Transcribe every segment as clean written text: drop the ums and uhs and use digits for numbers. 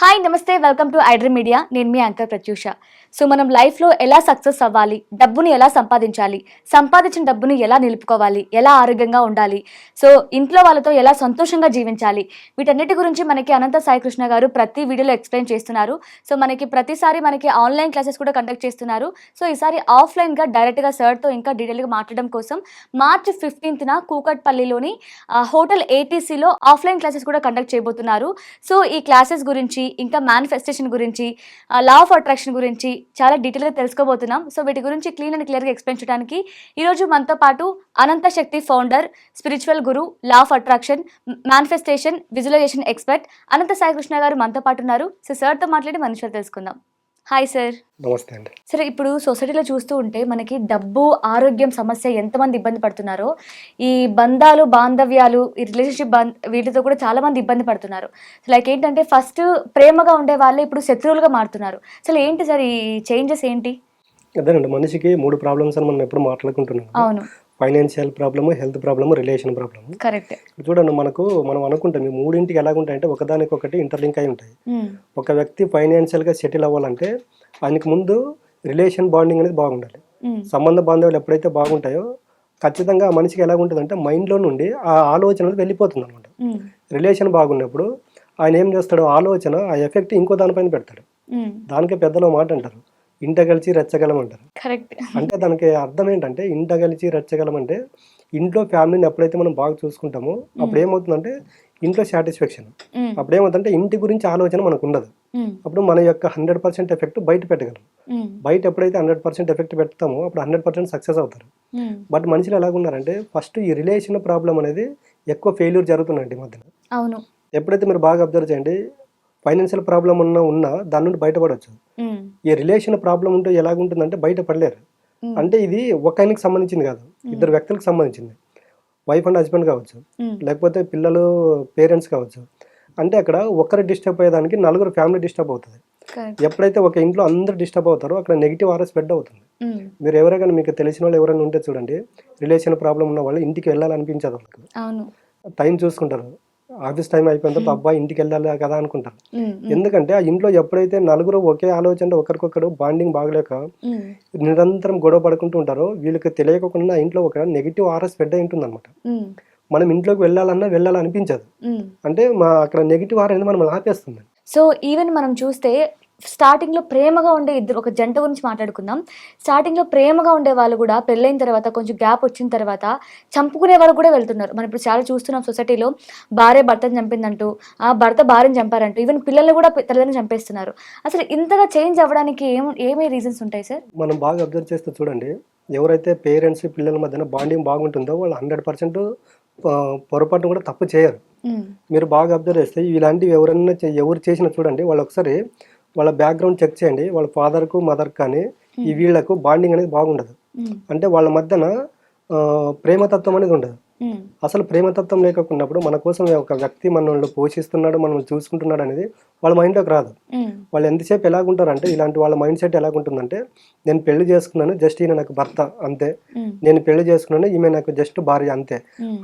Hi నమస్తే welcome to iDream media. నేను మీ anchor Pratyusha. So మనం లైఫ్లో ఎలా సక్సెస్ అవ్వాలి, డబ్బుని ఎలా సంపాదించాలి, సంపాదించిన డబ్బుని ఎలా నిలుపుకోవాలి, ఎలా ఆరోగ్యంగా ఉండాలి, సో ఇంట్లో వాళ్ళతో ఎలా సంతోషంగా జీవించాలి, వీటన్నిటి గురించి మనకి అనంత సాయి కృష్ణ గారు ప్రతి వీడియోలో ఎక్స్ప్లెయిన్ చేస్తున్నారు. సో మనకి ప్రతిసారి మనకి ఆన్లైన్ క్లాసెస్ కూడా కండక్ట్ చేస్తున్నారు. సో ఈసారి ఆఫ్లైన్గా డైరెక్ట్గా సార్తో ఇంకా డీటెయిల్గా మాట్లాడడం కోసం మార్చి 15న కూకట్పల్లిలోని హోటల్ ఏటీసీలో ఆఫ్లైన్ క్లాసెస్ కూడా కండక్ట్ చేయబోతున్నారు. సో ఈ క్లాసెస్ గురించి ఇంకా మేనిఫెస్టేషన్ గురించి లా ఆఫ్ అట్రాక్షన్ గురించి చాలా డీటెయిల్గా తెలుసుకోబోతున్నాం. సో వీటి గురించి క్లీన్ అండ్ క్లియర్గా ఎక్స్ప్లెయిన్ చేయడానికి ఈరోజు మనతో పాటు Anantha Shakti founder, spiritual guru, law of attraction, manifestation, visualisation expert Anantha Sai Krishna garu మనతో పాటు ఉన్నారు. సో సార్తో మాట్లాడి మన విషయాలు తెలుసుకుందాం. Hi sir. నమస్తే అండి. సరే, ఇప్పుడు సొసైటీలో చూస్తూ ఉంటే మనకి డబ్బు, ఆరోగ్యం సమస్య ఎంతమంది ఇబ్బంది పడుతున్నారో, ఈ బంధాలు, బాంధవ్యాలు, ఈ రిలేషన్షిప్ వీటితో కూడా చాలా మంది ఇబ్బంది పడుతున్నారు. లైక్ ఏంటంటే ఫస్ట్ ప్రేమగా ఉండే వాళ్ళే ఇప్పుడు శత్రువులుగా మారుతున్నారు. అసలు ఏంటి సార్ ఈ చేంజెస్ ఏంటి? అదేనండి, మనిషికి 3 ప్రాబ్లమ్స్ అని మనం ఎప్పుడు మాట్లాడుకుంటున్నాం. అవును, financial problem, health problem, relation problem. Correct. చూడండి, మనం అనుకుంటాం ఈ మూడింటికి ఎలాగుంటాయంటే ఒకదానికొకటి ఇంటర్లింక్ అయి ఉంటాయి. ఒక వ్యక్తి ఫైనాన్షియల్గా సెటిల్ అవ్వాలంటే ఆయనకు ముందు రిలేషన్ బాండింగ్ అనేది బాగుండాలి. సంబంధ బాంధవ్యాలు ఎప్పుడైతే బాగుంటాయో ఖచ్చితంగా ఆ మనిషికి ఎలాగుంటుందంటే మైండ్లో నుండి ఆ ఆలోచన అనేది వెళ్ళిపోతుంది అనమాట. రిలేషన్ బాగున్నప్పుడు ఆయన ఏం చేస్తాడు, ఆలోచన ఆ ఎఫెక్ట్ ఇంకో దానిపైన పెడతాడు. దానికే పెద్దలో మాట అంటారు, ఇంట కలిసి రెచ్చగలం అంటారు. కరెక్ట్. అంటే దానికి అర్థం ఏంటంటే ఇంట కలిసి రెచ్చగలం అంటే ఇంట్లో ఫ్యామిలీని ఎప్పుడైతే మనం బాగా చూసుకుంటామో అప్పుడు ఏమవుతుందంటే ఇంట్లో సాటిస్ఫాక్షన్. అప్పుడు ఏమవుతుందంటే ఇంటి గురించి ఆలోచన మనకు ఉండదు. అప్పుడు మన యొక్క 100% ఎఫెక్ట్ బయట పెట్టగలం. బయట ఎప్పుడైతే 100% ఎఫెక్ట్ పెడతామో అప్పుడు 100% సక్సెస్ అవుతారు. బట్ మనుషులు ఎలాగున్నారంటే ఫస్ట్ ఈ రిలేషన్ ప్రాబ్లం అనేది ఎక్కువ ఫెయిల్యూర్ జరుగుతుందండి ఈ మధ్యన. అవును. ఎప్పుడైతే మీరు బాగా అబ్జర్వ్ చేయండి, ఫైనాన్షియల్ ప్రాబ్లం ఉన్నా దాని నుండి బయటపడవచ్చు. ఈ రిలేషన్ ప్రాబ్లం ఉంటే ఎలాగుంటుందంటే బయట పడలేరు. అంటే ఇది ఒక ఆయనకి సంబంధించింది కాదు, ఇద్దరు వ్యక్తులకు సంబంధించింది. వైఫ్ అండ్ హస్బెండ్ కావచ్చు, లేకపోతే పిల్లలు, పేరెంట్స్ కావచ్చు. అంటే అక్కడ ఒకరు డిస్టర్బ్ అయ్యేదానికి 4 ఫ్యామిలీ డిస్టర్బ్ అవుతుంది. ఎప్పుడైతే ఒక ఇంట్లో అందరూ డిస్టర్బ్ అవుతారో అక్కడ నెగిటివ్ ఆరా స్ప్రెడ్ అవుతుంది. మీరు ఎవరైనా మీకు తెలిసిన వాళ్ళు ఎవరైనా ఉంటే చూడండి, రిలేషన్ ప్రాబ్లం ఉన్న వాళ్ళు ఇంటికి వెళ్ళాలనిపించదు వాళ్ళకి. టైం చూసుకుంటారు, ఆఫీస్ టైం అయిపోయిన తర్వాత అబ్బాయి ఇంటికి వెళ్ళాలి కదా అనుకుంటారు. ఎందుకంటే ఆ ఇంట్లో ఎప్పుడైతే 4 ఒకే ఆలోచన ఒకరికొకరు బాండింగ్ బాగలేక నిరంతరం గొడవ పడుకుంటూ ఉంటారో వీళ్ళకి తెలియకుండా ఆ ఇంట్లో ఒక నెగిటివ్ ఆరా స్ప్రెడ్ అయి ఉంటుంది అనమాట. మనం ఇంట్లోకి వెళ్ళాలనిపించదు. అంటే అక్కడ నెగిటివ్ ఆరా అనేది మనం ఆపేస్తుంది. సో ఈవెన్ మనం చూస్తే స్టార్టింగ్లో ప్రేమగా ఉండే ఒక జంట గురించి మాట్లాడుకుందాం. స్టార్టింగ్లో ప్రేమగా ఉండే వాళ్ళు కూడా పెళ్ళైన తర్వాత కొంచెం గ్యాప్ వచ్చిన తర్వాత చంపుకునే వాళ్ళు కూడా వెళ్తున్నారు. మనం ఇప్పుడు చాలా చూస్తున్నాం సొసైటీలో, భార్య భర్తను చంపిందంటూ, ఆ భర్త భార్యను చంపారంటూ, ఈవెన్ పిల్లల్ని కూడా తల్లిదండ్రులు చంపేస్తున్నారు. అసలు ఇంతగా చేంజ్ అవ్వడానికి ఏమేమి రీజన్స్ ఉంటాయి సార్? మనం బాగా అబ్జర్వ్ చేస్తే చూడండి, ఎవరైతే పేరెంట్స్ పిల్లల మధ్యన బాండింగ్ బాగుంటుందో వాళ్ళు 100% పొరపాటు కూడా తప్పు చేయరు. మీరు బాగా అబ్జర్వ్ చేస్తే ఇలాంటివి ఎవరు చేసినా చూడండి, వాళ్ళు ఒకసారి వాళ్ళ బ్యాక్గ్రౌండ్ చెక్ చేయండి. వాళ్ళ ఫాదర్కు మదర్ కానీ ఈ వీళ్ళకు బాండింగ్ అనేది బాగుండదు. అంటే వాళ్ళ మధ్యన ప్రేమతత్వం అనేది ఉండదు. అసలు ప్రేమతత్వం లేకున్నప్పుడు మన కోసం ఒక వ్యక్తి మనల్ని పోషిస్తున్నాడు, మనల్ని చూసుకుంటున్నాడు అనేది వాళ్ళ మైండ్లోకి రాదు. వాళ్ళు ఎంతసేపు ఎలాగుంటారంటే, ఇలాంటి వాళ్ళ మైండ్ సెట్ ఎలాగుంటుందంటే, నేను పెళ్లి చేసుకున్నాను, జస్ట్ ఈయన నాకు భర్త అంతే, నేను పెళ్లి చేసుకున్నాను, ఈమె నాకు జస్ట్ భార్య అంతే.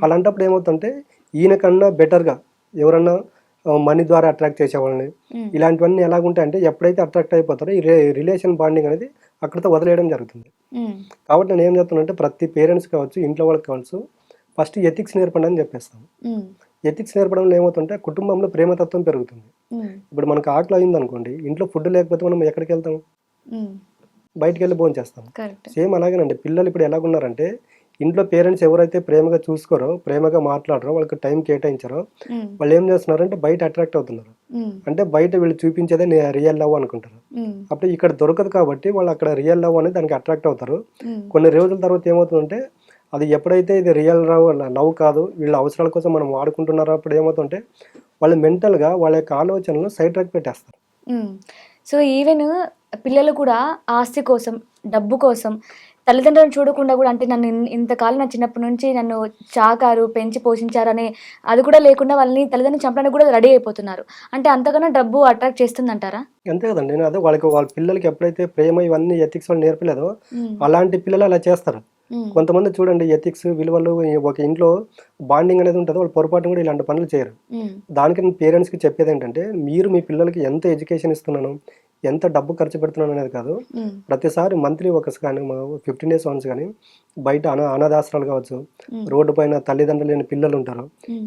అలాంటప్పుడు ఏమవుతుందంటే ఈయన కన్నా బెటర్గా ఎవరన్నా మనీ ద్వారా అట్రాక్ట్ చేసేవాళ్ళని, ఇలాంటివన్నీ ఎలాగుంటాయంటే ఎప్పుడైతే అట్రాక్ట్ అయిపోతారో ఈ రిలేషన్ బాండింగ్ అనేది అక్కడితో వదిలేయడం జరుగుతుంది. కాబట్టి నేను ఏం చెప్తానంటే ప్రతి పేరెంట్స్ కావచ్చు, ఇంట్లో వాళ్ళకి కావచ్చు, ఫస్ట్ ఎథిక్స్ నేర్పండి అని చెప్పేస్తాం. ఎథిక్స్ నేర్పడంలో ఏమవుతుంటే కుటుంబంలో ప్రేమతత్వం పెరుగుతుంది. ఇప్పుడు మనకు ఆకలి అయింది అనుకోండి, ఇంట్లో ఫుడ్ లేకపోతే మనం ఎక్కడికి వెళ్తాం? బయటికి వెళ్ళి భోజనం చేస్తాం. సేమ్ అలాగేనండి, పిల్లలు ఇప్పుడు ఎలాగున్నారంటే ఇంట్లో పేరెంట్స్ ఎవరైతే ప్రేమగా చూసుకోరో, ప్రేమగా మాట్లాడరో, వాళ్ళకి టైం కేటాయించారో వాళ్ళు ఏం చేస్తున్నారంటే బయట అట్రాక్ట్ అవుతున్నారు. అంటే బయట వీళ్ళు చూపించేదే రియల్ లవ్ అనుకుంటారు. అప్పుడు ఇక్కడ దొరకదు కాబట్టి వాళ్ళు అక్కడ రియల్ లవ్ అనేది దానికి అట్రాక్ట్ అవుతారు. కొన్ని రోజుల తర్వాత ఏమవుతుందంటే అది ఎప్పుడైతే ఇది రియల్ లవ్ కాదు, వీళ్ళ అవసరాల కోసం మనం వాడుకుంటున్నారో అప్పుడు ఏమవుతుంటే వాళ్ళు మెంటల్గా వాళ్ళ యొక్క ఆలోచనలు సైడ్ ట్రాక్ పెట్టేస్తారు. సో ఈవెన్ పిల్లలు కూడా ఆస్తి కోసం, డబ్బు కోసం తల్లిదండ్రులను చూడకుండా కూడా, అంటే నన్ను ఇంతకాలం నా చిన్నప్పటి నుంచి నన్ను చాకారు, పెంచి పోషించారనే అది కూడా లేకుండా వాళ్ళని తల్లిదండ్రులు చంపడానికి కూడా రెడీ అయిపోతున్నారు. అంటే అంతకన్నా డబ్బు అట్రాక్ట్ చేస్తుందంటారా? అంతే కదండి. నేను అదే వాళ్ళ పిల్లలకి ఎప్పుడైతే ప్రేమ ఇవన్నీ ఎథిక్స్ వాళ్ళు నేర్పలేదో అలాంటి పిల్లలు అలా చేస్తారు. కొంతమంది చూడండి ఎథిక్స్ విలువలు ఒక ఇంట్లో బాండింగ్ అనేది ఉంటుంది, వాళ్ళు పొరపాటు కూడా ఇలాంటి పనులు చేయరు. దానికి నేను పేరెంట్స్కి చెప్పేది ఏంటంటే, మీరు మీ పిల్లలకి ఎంత ఎడ్యుకేషన్ ఇస్తున్నాను, ఎంత డబ్బు ఖర్చు పెడుతున్నాను అనేది కాదు, ప్రతిసారి మంత్లీ ఒకస్ కానీ 15 days వన్స్ కానీ బయట అనాథాశ్రాలు కావచ్చు, రోడ్డు పైన తల్లిదండ్రులు లేని పిల్లలు ఉంటారు,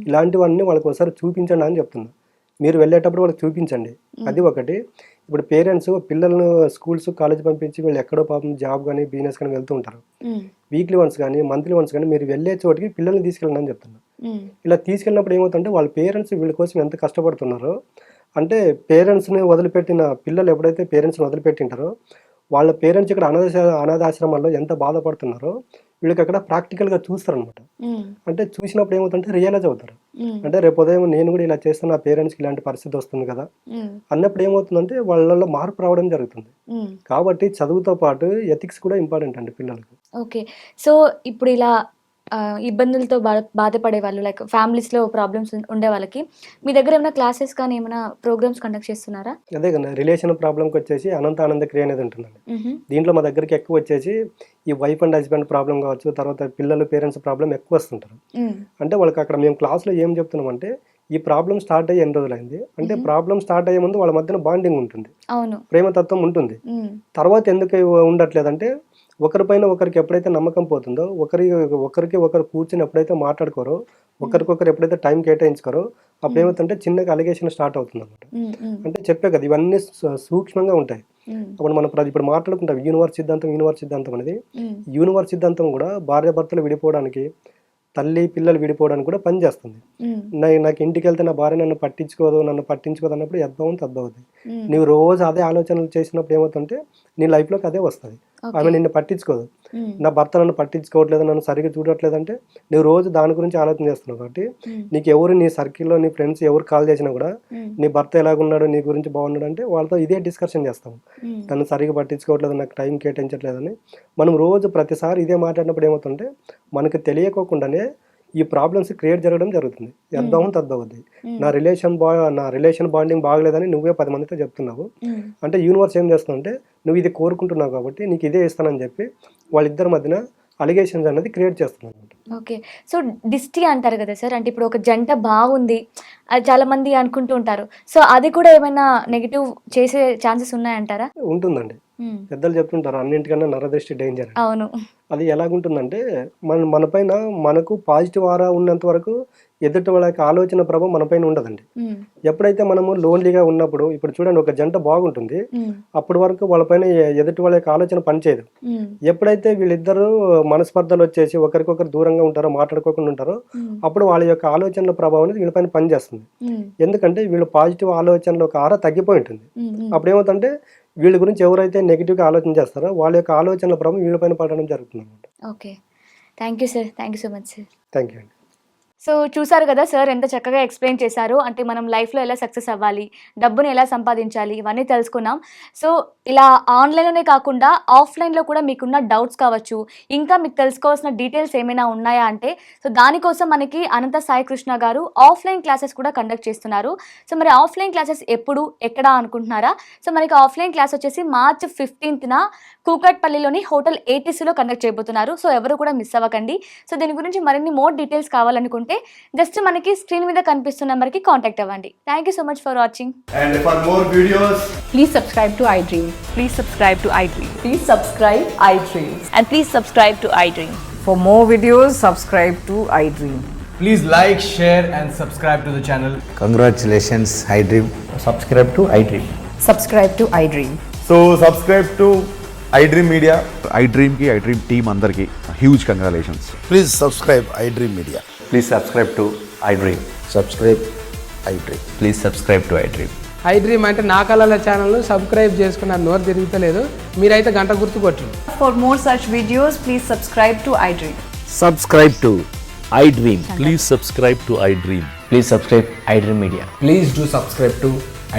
ఇలాంటివన్నీ వాళ్ళకి ఒకసారి చూపించండి అని చెప్తున్నా. మీరు వెళ్ళేటప్పుడు వాళ్ళకి చూపించండి. అది ఒకటి. ఇప్పుడు పేరెంట్స్ పిల్లలను స్కూల్స్ కాలేజ్ పంపించి వీళ్ళు ఎక్కడో పాపం జాబ్ కానీ బిజినెస్ కానీ వెళ్తూ ఉంటారు. వీక్లీ వన్స్ కానీ మంత్లీ వన్స్ కానీ మీరు వెళ్ళే చోటికి పిల్లల్ని తీసుకెళ్ళండి అని చెప్తున్నా. ఇలా తీసుకెళ్ళినప్పుడు ఏమవుతుందంటే వాళ్ళ పేరెంట్స్ వీళ్ళ కోసం ఎంత కష్టపడుతున్నారో, అంటే పేరెంట్స్ని వదిలిపెట్టిన పిల్లలు ఎప్పుడైతే పేరెంట్స్ని వదిలిపెట్టింటారో వాళ్ళ పేరెంట్స్ ఇక్కడ అనాథాశ్రమాల్లో ఎంత బాధపడుతున్నారో వీళ్ళకి అక్కడ ప్రాక్టికల్గా చూస్తారనమాట. అంటే చూసినప్పుడు ఏమవుతుంటే రియలైజ్ అవుతారు. అంటే రేపు ఉదయం నేను కూడా ఇలా చేస్తే నా పేరెంట్స్కి ఇలాంటి పరిస్థితి వస్తుంది కదా అన్నప్పుడు ఏమవుతుందంటే వాళ్ళలో మార్పు రావడం జరుగుతుంది. కాబట్టి చదువుతో పాటు ఎథిక్స్ కూడా ఇంపార్టెంట్ అండి పిల్లలకు. ఓకే. సో ఇప్పుడు ఇలా ఇబ్బందులతో బాధపడే వాళ్ళు, లైక్ ఫ్యామిలీస్లో ప్రాబ్లమ్స్ ఉండే వాళ్ళకి మీ దగ్గర ఏమైనా క్లాసెస్ కానీ ఏమైనా ప్రోగ్రామ్స్ కండక్ట్ చేస్తున్నారా? అదే కదా, రిలేషన్ ప్రాబ్లంకి వచ్చేసి అనంత ఆనంద క్రియ అనేది ఉంటుందండి. దీంట్లో మా దగ్గరికి ఎక్కువ వచ్చేసి ఈ వైఫ్ అండ్ హస్బెండ్ ప్రాబ్లం కావచ్చు, తర్వాత పిల్లలు పేరెంట్స్ ప్రాబ్లం ఎక్కువ వస్తుంటారు. అంటే వాళ్ళకి అక్కడ మేము క్లాస్లో ఏం చెప్తున్నామంటే, ఈ ప్రాబ్లం స్టార్ట్ అయ్యి ఎన్ని రోజులైంది అంటే, ప్రాబ్లం స్టార్ట్ అయ్యే ముందు వాళ్ళ మధ్యన బాండింగ్ ఉంటుంది, ప్రేమతత్వం ఉంటుంది. తర్వాత ఎందుకు ఉండట్లేదంటే, ఒకరిపైన ఒకరికి ఎప్పుడైతే నమ్మకం పోతుందో, ఒకరికి ఒకరు కూర్చొని ఎప్పుడైతే మాట్లాడుకోరో, ఒకరికొకరు ఎప్పుడైతే టైం కేటాయించుకోరో, అప్పుడు ఏమవుతుంటే చిన్నగా అలిగేషన్ స్టార్ట్ అవుతుంది అనమాట. అంటే చెప్పే కదా, ఇవన్నీ సూక్ష్మంగా ఉంటాయి. అప్పుడు మనం ఇప్పుడు మాట్లాడుకుంటాం యూనివర్స్ సిద్ధాంతం అనేది. యూనివర్స్ సిద్ధాంతం కూడా భార్యాభర్తలు విడిపోవడానికి, తల్లి పిల్లలు విడిపోవడానికి కూడా పనిచేస్తుంది. నాకు ఇంటికి వెళ్తే నా భార్య నన్ను పట్టించుకోదు అన్నప్పుడు ఎద్దవుతుంది తద్దవుతుంది. నువ్వు రోజు అదే ఆలోచనలు చేసినప్పుడు ఏమవుతుంటే నీ లైఫ్లోకి అదే వస్తుంది. ఆమె నిన్ను పట్టించుకోదు, నా భర్త నన్ను పట్టించుకోవట్లేదు, నన్ను సరిగ్గా చూడట్లేదంటే నువ్వు రోజు దాని గురించి ఆలోచన చేస్తున్నావు. కాబట్టి నీకు ఎవరు నీ సర్కిల్లో నీ ఫ్రెండ్స్ ఎవరు కాల్ చేసినా కూడా నీ భర్త ఎలాగున్నాడు, నీ గురించి బాగున్నాడు అంటే వాళ్ళతో ఇదే డిస్కషన్ చేస్తాము. నన్ను సరిగ్గా పట్టించుకోవట్లేదు, నాకు టైం కేటాయించట్లేదని మనం రోజు ప్రతిసారి ఇదే మాట్లాడినప్పుడు ఏమవుతుంటే మనకు తెలియకోకుండానే ఈ ప్రాబ్లమ్స్ క్రియేట్ జరగడం జరుగుతుంది. ఎద్దవుతుంది తద్దవుద్ది. నా రిలేషన్ బాండింగ్ బాగలేదని నువ్వే 10 మందితో చెప్తున్నావు. అంటే యూనివర్స్ ఏం చేస్తుందంటే, నువ్వు ఇది కోరుకుంటున్నావు కాబట్టి నీకు ఇదే ఇస్తానని చెప్పి వాళ్ళిద్దరి మధ్యన అలిగేషన్స్ అనేది క్రియేట్ చేస్తున్నాను. ఓకే. సో డిస్టీ అంటారు కదా సార్, అంటే ఇప్పుడు ఒక జంట బాగుంది అది చాలా మంది అనుకుంటూ ఉంటారు. సో అది కూడా ఏమైనా నెగిటివ్ చేసే ఛాన్సెస్ ఉన్నాయంటారా? ఉంటుందండి. పెద్దలు చెప్తుంటారు అన్నింటికన్నా నరదృష్టి డేంజర్. అవును. అది ఎలాగుంటుందంటే, మన పైన మనకు పాజిటివ్ ఆరా ఉన్నంత వరకు ఎదుటి వాళ్ళకి ఆలోచన ప్రభావం మన పైన ఉండదండి. ఎప్పుడైతే మనము లోన్లీగా ఉన్నప్పుడు, ఇప్పుడు చూడండి ఒక జంట బాగుంటుంది, అప్పటి వరకు వాళ్ళపైన ఎదుటి వాళ్ళ యొక్క ఆలోచన పనిచేయదు. ఎప్పుడైతే వీళ్ళిద్దరూ మనస్పర్ధలు వచ్చేసి ఒకరికొకరు దూరంగా ఉంటారో, మాట్లాడుకోకుండా ఉంటారో, అప్పుడు వాళ్ళ యొక్క ఆలోచనల ప్రభావం అనేది వీళ్ళపైన పనిచేస్తుంది. ఎందుకంటే వీళ్ళు పాజిటివ్ ఆలోచనలో ఒక ఆరా తగ్గిపోయి ఉంటుంది. అప్పుడు ఏమవుతుందంటే వీళ్ళ గురించి ఎవరైతే నెగిటివ్గా ఆలోచన చేస్తారో వాళ్ళ యొక్క ఆలోచనల ప్రభావం వీళ్ళపైన పడడం జరుగుతుంది అనమాట. Okay. Thank you sir. Thank you so much sir. Thank you అండి. సో చూసారు కదా సార్ ఎంత చక్కగా ఎక్స్ప్లెయిన్ చేశారు. అంటే మనం లైఫ్లో ఎలా సక్సెస్ అవ్వాలి, డబ్బుని ఎలా సంపాదించాలి, ఇవన్నీ తెలుసుకున్నాం. సో ఇలా ఆన్లైన్లోనే కాకుండా ఆఫ్లైన్లో కూడా మీకున్న డౌట్స్ కావచ్చు, ఇంకా మీకు తెలుసుకోవాల్సిన డీటెయిల్స్ ఏమైనా ఉన్నాయా అంటే, సో దానికోసం మనకి అనంత సాయి కృష్ణ గారు ఆఫ్లైన్ క్లాసెస్ కూడా కండక్ట్ చేస్తున్నారు. సో మరి ఆఫ్లైన్ క్లాసెస్ ఎప్పుడు ఎక్కడ అనుకుంటున్నారా? సో మనకి ఆఫ్లైన్ క్లాస్ వచ్చేసి March 15న కూకట్పల్లిలోని హోటల్ ATCలో కండక్ట్ చేయబోతున్నారు. సో ఎవరు కూడా మిస్ అవ్వకండి. సో దీని గురించి మరిన్ని మోర్ డీటెయిల్స్ కావాలనుకుంటే జస్ట్ మనకి స్క్రీన్ మీద కనిపిస్తున్న నెంబర్కి కాంటాక్ట్ అవ్వండి. Thank you so much for watching. And for more videos, please subscribe to iDream. Please subscribe to iDream. Please subscribe iDream. And please subscribe to iDream. For more videos, subscribe to iDream. please like, share and subscribe to the channel. Congratulations, iDream. Subscribe to iDream. Subscribe to iDream. So subscribe to iDream Media. iDream ki iDream team andarki huge congratulations. Please subscribe iDream Media. Please subscribe to iDream. Subscribe iDream. Please subscribe to iDream. iDream అంటే నా కళల ఛానల్ను subscribe చేసుకున్న నోరు తిరుగుతలేదు, మీరైతే గంట గుర్తు కొట్టండి. For more such videos, please subscribe to iDream. Subscribe to iDream. Please subscribe to iDream. Please subscribe iDream Media. Please do subscribe to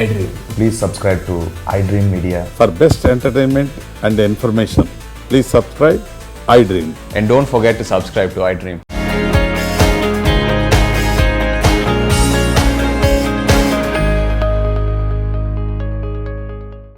iDream. Please subscribe to iDream Media. For best entertainment and information, please subscribe iDream. And don't forget to subscribe to iDream.